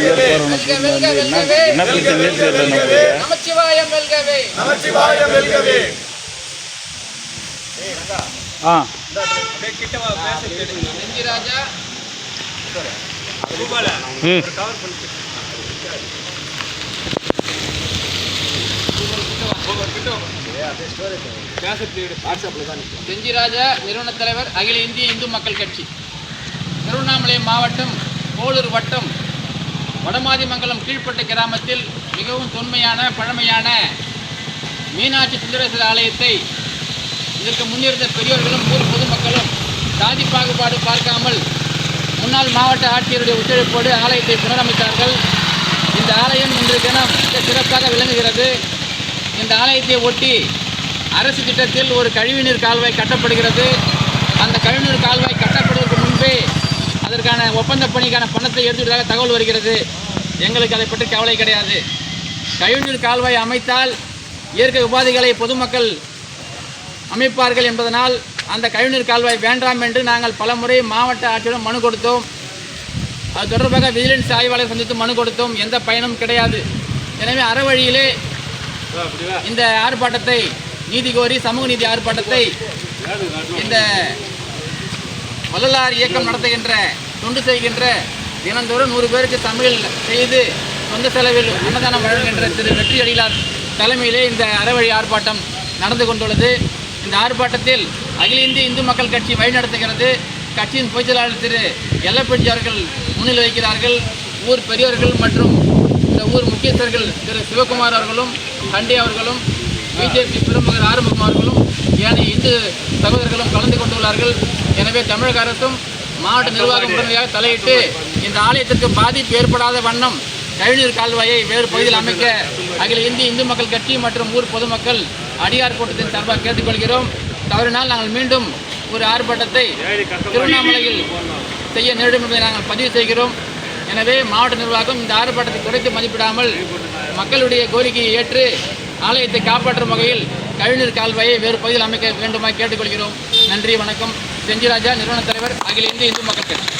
என்ன பிரச்சனை தெரியல. நமச்சிவாயம் வெல்கவே. நமச்சிவாயம் வெல்கவே. செஞ்சி ராஜா செஞ்சி ராஜா நிறுவன தலைவர், அகில இந்திய இந்து மக்கள் கட்சி, திருவண்ணாமலை மாவட்டம் போலூர் வட்டம் வடமாதிமங்கலம் கீழ்ப்பட்ட கிராமத்தில் மிகவும் தொன்மையான பழமையான மீனாட்சி சுந்தரேஸ்வரர் ஆலயத்தை இதற்கு முன்னிருந்த பெரியோர்களும் ஊர் பொதுமக்களும் சாதி பாகுபாடு பார்க்காமல் முன்னாள் மாவட்ட ஆட்சியருடைய ஒத்துழைப்போடு ஆலயத்தை புனரமைத்தார்கள். இந்த ஆலயம் இன்றைய தினம் மிக சிறப்பாக விளங்குகிறது. இந்த ஆலயத்தை ஒட்டி அரசு திட்டத்தில் ஒரு கழிவுநீர் கால்வாய் கட்டப்படுகிறது. அந்த கழிவுநீர் கால்வாய் கட்டப்படுவதற்கு முன்பே அதற்கான ஒப்பந்த பணிக்கான பணத்தை எடுத்துவிட்டதாக தகவல் வருகிறது. எங்களுக்கு அதை பற்றி கவலை கிடையாது. கழிவுநீர் கால்வாய் அமைத்தால் இயற்கை உபாதைகளை பொதுமக்கள் அமைப்பார்கள் என்பதனால் அந்த கழிவுநீர் கால்வாய் வேண்டாம் என்று நாங்கள் பலமுறை மாவட்ட ஆட்சியிடம் மனு கொடுத்தோம். அது தொடர்பாக விஜிலன்ஸ் ஆய்வாளர் சந்தித்து மனு கொடுத்தோம். எந்த பயனும் கிடையாது. எனவே அறவழியிலே இந்த ஆர்ப்பாட்டத்தை நீதி கோரி சமூக நீதி ஆர்ப்பாட்டத்தை இந்த வள்ளலார் இயக்கம் நடத்துகின்ற தொண்டு செய்கின்ற தினந்தோறும் 100 பேருக்கு சமையல் செய்து சொந்த செலவில் அன்னதானம் வழங்குகின்ற திரு வெற்றி அடிகளார் தலைமையிலே இந்த அறவழி ஆர்ப்பாட்டம் நடந்து கொண்டுள்ளது. இந்த ஆர்ப்பாட்டத்தில் அகில இந்திய இந்து மக்கள் கட்சி வழிநடத்துகிறது. கட்சியின் பொதுச் செயலாளர் திரு எல்லப்பெஞ்சி அவர்கள் முன்னிலை வைக்கிறார்கள். ஊர் பெரியோர்கள் மற்றும் இந்த ஊர் முக்கியஸ்தர்கள் திரு சிவகுமார் அவர்களும் கண்டே அவர்களும் பிஜேபி பிரமுகர் ஆறுமுகம் அவர்களும் ஏனைய இந்து சகோதரர்களும் கலந்து கொண்டுள்ளார்கள். எனவே தமிழக அரசும் மாவட்ட நிர்வாகம் உடனடியாக தலையிட்டு இந்த ஆலயத்திற்கு பாதிப்பு ஏற்படாத வண்ணம் கழிவுநீர் கால்வாயை வேறு பகுதியில் அமைக்க அகில இந்திய இந்து மக்கள் கட்சி மற்றும் ஊர் பொதுமக்கள் அடியார் கூட்டத்தின் சார்பாக கேட்டுக்கொள்கிறோம். தவறினால் நாங்கள் மீண்டும் ஒரு ஆர்ப்பாட்டத்தை திருவண்ணாமலையில் செய்ய நேரிடும் என்பதை நாங்கள் பதிவு செய்கிறோம். எனவே மாவட்ட நிர்வாகம் இந்த ஆர்ப்பாட்டத்தை குறைத்து மதிப்பிடாமல் மக்களுடைய கோரிக்கையை ஏற்று ஆலயத்தை காப்பாற்றும் வகையில் கழிவுநீர் கால்வாயை வேறு பகுதியில் அமைக்க வேண்டுமா கேட்டுக்கொள்கிறோம். நன்றி, வணக்கம். செஞ்சி ராஜா, நிறுவன தலைவர், அகில இந்திய இந்து மக்கள் கட்சி.